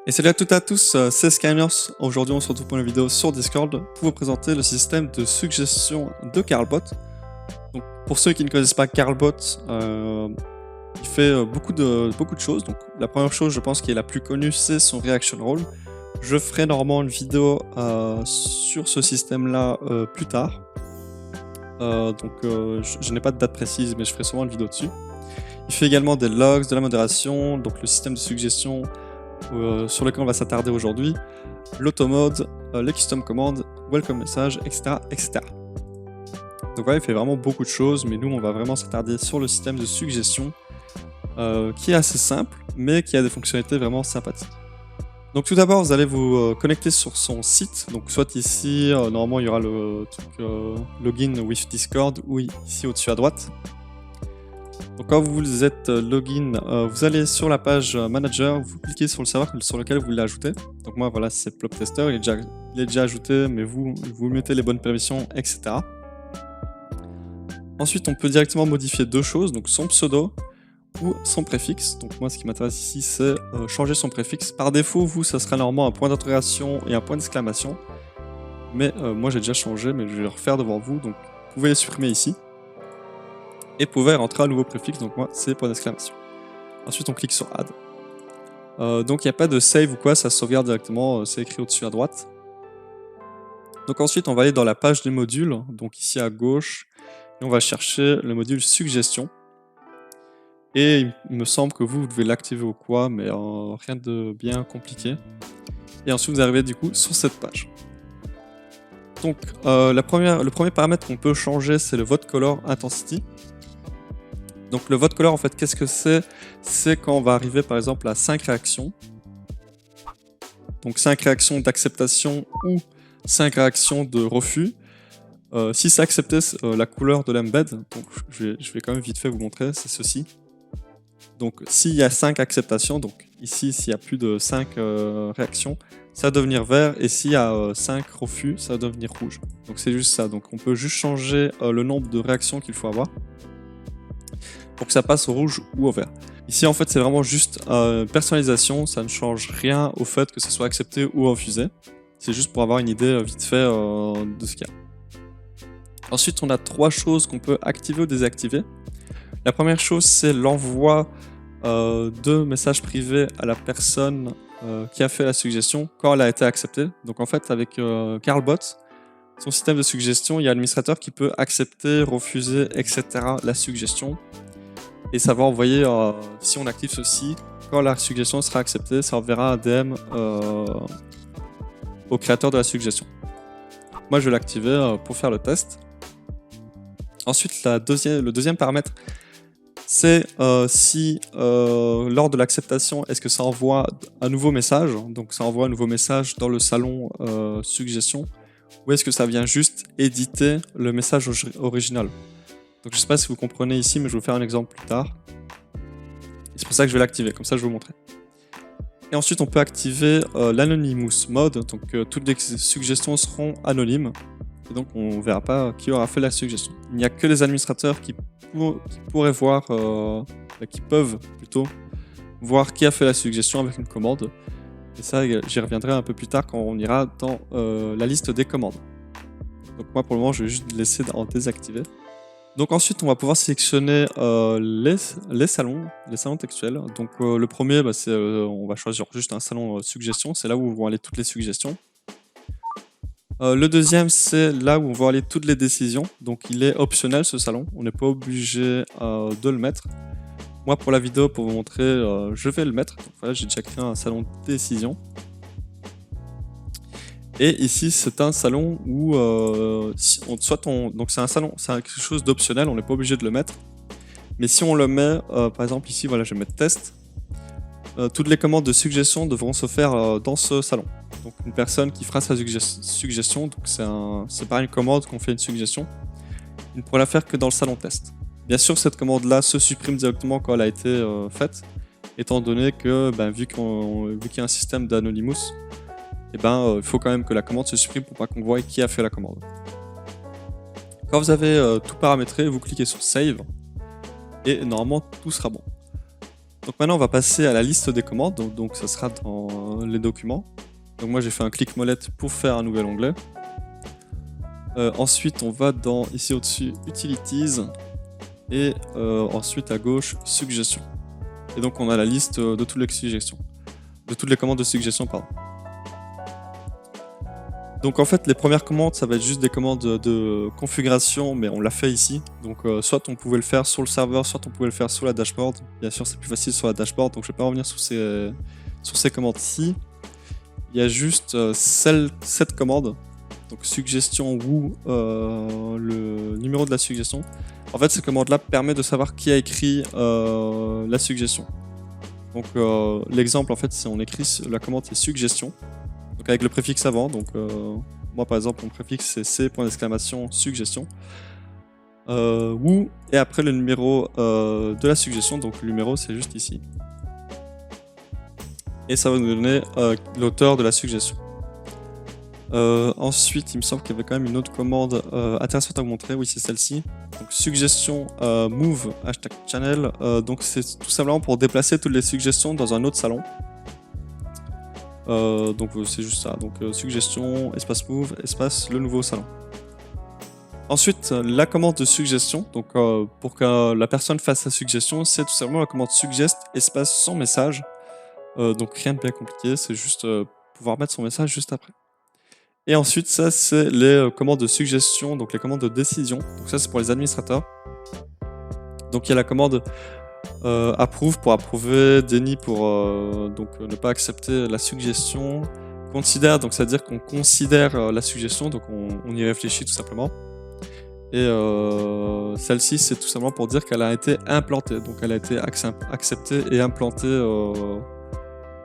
Et salut à toutes et à tous, c'est Skymers. Aujourd'hui, on se retrouve pour une vidéo sur Discord pour vous présenter le système de suggestion de Carlbot. Donc, pour ceux qui ne connaissent pas Carlbot, il fait beaucoup de choses. Donc, la première chose, je pense, qui est la plus connue, c'est son reaction roll. Je ferai normalement une vidéo sur ce système-là plus tard. Je n'ai pas de date précise, mais je ferai sûrement une vidéo dessus. Il fait également des logs, de la modération, donc le système de suggestion sur lequel on va s'attarder aujourd'hui, l'automode, les custom commandes, welcome message, etc., etc. Donc voilà, il fait vraiment beaucoup de choses, mais nous on va vraiment s'attarder sur le système de suggestion qui est assez simple, mais qui a des fonctionnalités vraiment sympathiques. Donc tout d'abord, vous allez vous connecter sur son site, donc soit ici, normalement il y aura le truc login with Discord, ou ici au-dessus à droite. Donc quand vous êtes login, vous allez sur la page manager, vous cliquez sur le serveur sur lequel vous voulez ajouter. Donc moi voilà, c'est Ploptester, il est déjà ajouté, mais vous mettez les bonnes permissions, etc. Ensuite, on peut directement modifier deux choses, donc son pseudo ou son préfixe. Donc moi, ce qui m'intéresse ici, c'est changer son préfixe. Par défaut, vous, ça sera normalement un point d'interrogation et un point d'exclamation. Mais moi, j'ai déjà changé, mais je vais le refaire devant vous. Donc vous pouvez les supprimer ici. Et vous pouvez rentrer un nouveau préfixe, donc moi c'est point d'exclamation. Ensuite on clique sur Add. Donc il n'y a pas de save ou quoi, ça sauvegarde directement, c'est écrit au-dessus à droite. Donc ensuite on va aller dans la page des modules, donc ici à gauche, et on va chercher le module suggestion. Et il me semble que vous devez l'activer ou quoi, mais rien de bien compliqué. Et ensuite vous arrivez du coup sur cette page. Donc le premier paramètre qu'on peut changer, c'est le vote color intensity. Donc le vote color, en fait, qu'est-ce que c'est? C'est quand on va arriver par exemple à 5 réactions. Donc 5 réactions d'acceptation ou 5 réactions de refus. Si c'est accepté, la couleur de l'embed, donc je vais quand même vite fait vous montrer, c'est ceci. Donc s'il y a 5 acceptations, donc ici s'il y a plus de 5 réactions, ça va devenir vert, et s'il y a 5 refus, ça va devenir rouge. Donc c'est juste ça, donc on peut juste changer le nombre de réactions qu'il faut avoir pour que ça passe au rouge ou au vert. Ici en fait c'est vraiment juste personnalisation, ça ne change rien au fait que ce soit accepté ou refusé. C'est juste pour avoir une idée vite fait de ce qu'il y a. Ensuite on a 3 choses qu'on peut activer ou désactiver. La première chose c'est l'envoi de messages privés à la personne qui a fait la suggestion quand elle a été acceptée. Donc en fait avec Carlbot, son système de suggestion, il y a l'administrateur qui peut accepter, refuser, etc. la suggestion. Et ça va envoyer, si on active ceci, quand la suggestion sera acceptée, ça enverra un DM au créateur de la suggestion. Moi, je vais l'activer pour faire le test. Ensuite, le deuxième paramètre, c'est si lors de l'acceptation, est-ce que ça envoie un nouveau message, donc ça envoie un nouveau message dans le salon suggestion, ou est-ce que ça vient juste éditer le message original. Donc je ne sais pas si vous comprenez ici, mais je vais vous faire un exemple plus tard. C'est pour ça que je vais l'activer, comme ça je vais vous montrer. Et ensuite on peut activer l'Anonymous Mode, donc toutes les suggestions seront anonymes. Et donc on ne verra pas qui aura fait la suggestion. Il n'y a que les administrateurs qui pourraient voir, qui peuvent plutôt voir qui a fait la suggestion avec une commande. Et ça j'y reviendrai un peu plus tard quand on ira dans la liste des commandes. Donc moi pour le moment je vais juste laisser en désactiver. Donc ensuite on va pouvoir sélectionner les salons textuels. Donc le premier, on va choisir juste un salon suggestion, c'est là où vont aller toutes les suggestions. Le deuxième c'est là où vont aller toutes les décisions, donc il est optionnel ce salon, on n'est pas obligé de le mettre. Moi pour la vidéo, pour vous montrer, je vais le mettre. Donc, voilà, j'ai déjà créé un salon décision. Et ici, c'est un salon où donc c'est un salon, c'est quelque chose d'optionnel, on n'est pas obligé de le mettre. Mais si on le met, par exemple ici, voilà, je vais mettre test. Toutes les commandes de suggestion devront se faire dans ce salon. Donc une personne qui fera sa suggestion, donc c'est pas une commande qu'on fait une suggestion, il ne pourra la faire que dans le salon test. Bien sûr, cette commande-là se supprime directement quand elle a été faite, étant donné que vu qu'il y a un système d'Anonymous, il faut quand même que la commande se supprime pour pas qu'on voit qui a fait la commande. Quand vous avez tout paramétré, vous cliquez sur Save et normalement tout sera bon. Donc maintenant, on va passer à la liste des commandes. Donc ça sera dans les documents. Donc moi, j'ai fait un clic molette pour faire un nouvel onglet. Ensuite, on va dans, ici au-dessus, Utilities. Et ensuite, à gauche, Suggestions. Et donc, on a la liste de toutes les suggestions. De toutes les commandes de suggestion, pardon. Donc en fait, les premières commandes, ça va être juste des commandes de configuration, mais on l'a fait ici. Donc soit on pouvait le faire sur le serveur, soit on pouvait le faire sur la dashboard. Bien sûr, c'est plus facile sur la dashboard, donc je ne vais pas revenir sur ces commandes-ci. Il y a juste cette commande, donc suggestion ou le numéro de la suggestion. En fait, cette commande-là permet de savoir qui a écrit la suggestion. Donc l'exemple, en fait, c'est on écrit la commande c'est suggestion. Donc avec le préfixe avant, donc moi par exemple mon préfixe c'est c.! suggestion. Et après le numéro de la suggestion, donc le numéro c'est juste ici. Et ça va nous donner l'auteur de la suggestion. Ensuite, il me semble qu'il y avait quand même une autre commande intéressante à vous montrer, oui c'est celle-ci. Donc suggestion move hashtag channel, donc c'est tout simplement pour déplacer toutes les suggestions dans un autre salon. Donc c'est juste ça, donc suggestion, espace move, espace le nouveau salon. Ensuite, la commande de suggestion, donc pour que la personne fasse sa suggestion, c'est tout simplement la commande suggest, espace son message. Donc rien de bien compliqué, c'est juste pouvoir mettre son message juste après. Et ensuite, ça c'est les commandes de suggestion, donc les commandes de décision. Donc ça c'est pour les administrateurs. Donc il y a la commande approve pour approuver, déni pour donc ne pas accepter la suggestion, considère, donc c'est-à-dire qu'on considère la suggestion, donc on y réfléchit tout simplement. Et celle-ci c'est tout simplement pour dire qu'elle a été implantée, donc elle a été acceptée et implantée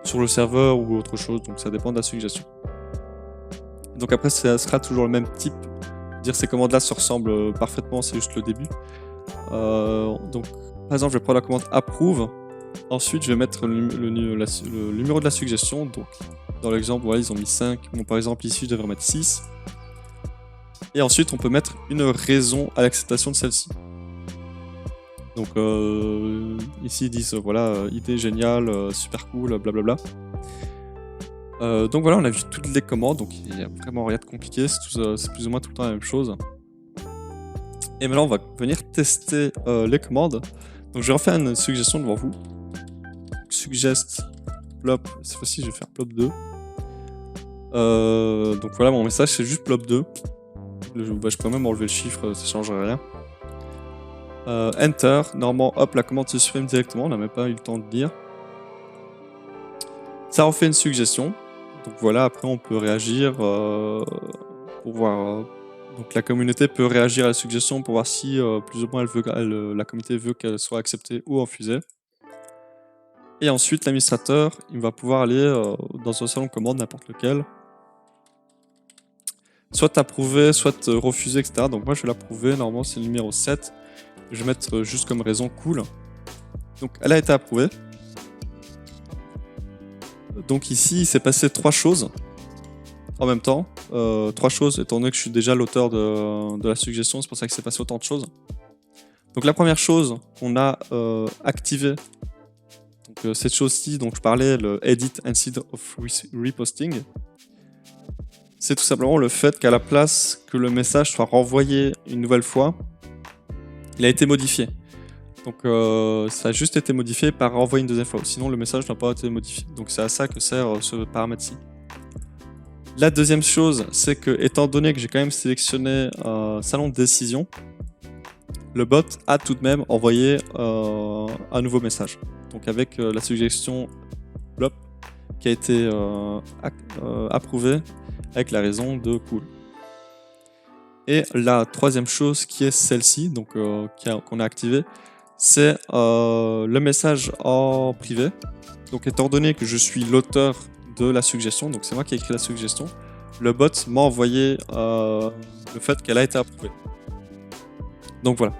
sur le serveur ou autre chose, donc ça dépend de la suggestion. Donc après ça sera toujours le même type, dire ces commandes là se ressemblent parfaitement, c'est juste le début. Donc par exemple, je vais prendre la commande approve. Ensuite, je vais mettre le numéro de la suggestion. Donc, dans l'exemple, voilà, ils ont mis 5. Bon, par exemple, ici, je devrais mettre 6. Et ensuite, on peut mettre une raison à l'acceptation de celle-ci. Donc, ici, ils disent, voilà, idée géniale, super cool, blablabla. Donc voilà, on a vu toutes les commandes. Donc, il n'y a vraiment rien de compliqué. C'est plus ou moins tout le temps la même chose. Et maintenant, on va venir tester les commandes. Donc je vais refaire une suggestion devant vous. Suggest plop, cette fois-ci je vais faire plop 2. Donc voilà, mon message c'est juste plop 2. Je peux même enlever le chiffre, ça ne changerait rien. Enter, normalement hop, la commande se supprime directement, on n'a même pas eu le temps de lire. Ça refait une suggestion. Donc voilà, après on peut réagir pour voir. Donc la communauté peut réagir à la suggestion pour voir si plus ou moins la communauté veut qu'elle soit acceptée ou refusée. Et ensuite l'administrateur, il va pouvoir aller dans un salon de commande, n'importe lequel. Soit approuver, soit refuser, etc. Donc moi je vais l'approuver, normalement c'est le numéro 7. Je vais mettre juste comme raison cool. Donc elle a été approuvée. Donc ici il s'est passé 3 choses en même temps. 3 choses, étant donné que je suis déjà l'auteur de la suggestion, c'est pour ça qu'il s'est passé autant de choses. Donc la première chose qu'on a activée, donc cette chose-ci dont je parlais, le Edit Instead of Reposting, c'est tout simplement le fait qu'à la place que le message soit renvoyé une nouvelle fois, il a été modifié. Donc ça a juste été modifié par renvoyer une deuxième fois, sinon le message n'a pas été modifié. Donc c'est à ça que sert ce paramètre-ci. La deuxième chose, c'est que étant donné que j'ai quand même sélectionné salon de décision, le bot a tout de même envoyé un nouveau message. Donc avec la suggestion plop qui a été approuvée avec la raison de cool. Et la troisième chose qui est celle-ci, donc qu'on a activée, c'est le message en privé. Donc étant donné que je suis l'auteur de la suggestion, donc c'est moi qui ai écrit la suggestion, le bot m'a envoyé le fait qu'elle a été approuvée. Donc voilà.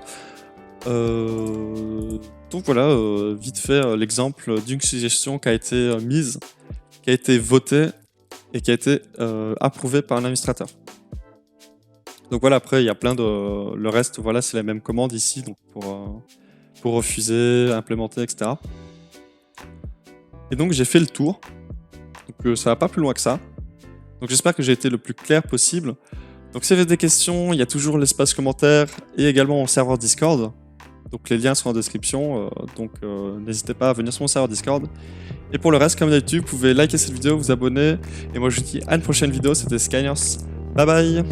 Vite fait l'exemple d'une suggestion qui a été mise, qui a été votée et qui a été approuvée par un administrateur. Donc voilà, après il y a plein de... Le reste, voilà, c'est la même commande ici, donc pour refuser, implémenter, etc. Et donc j'ai fait le tour. Donc ça va pas plus loin que ça. Donc j'espère que j'ai été le plus clair possible. Donc si vous avez des questions, il y a toujours l'espace commentaire et également mon serveur Discord. Donc les liens sont en description, n'hésitez pas à venir sur mon serveur Discord. Et pour le reste, comme d'habitude, vous pouvez liker cette vidéo, vous abonner. Et moi je vous dis à une prochaine vidéo, c'était Skyners. Bye bye.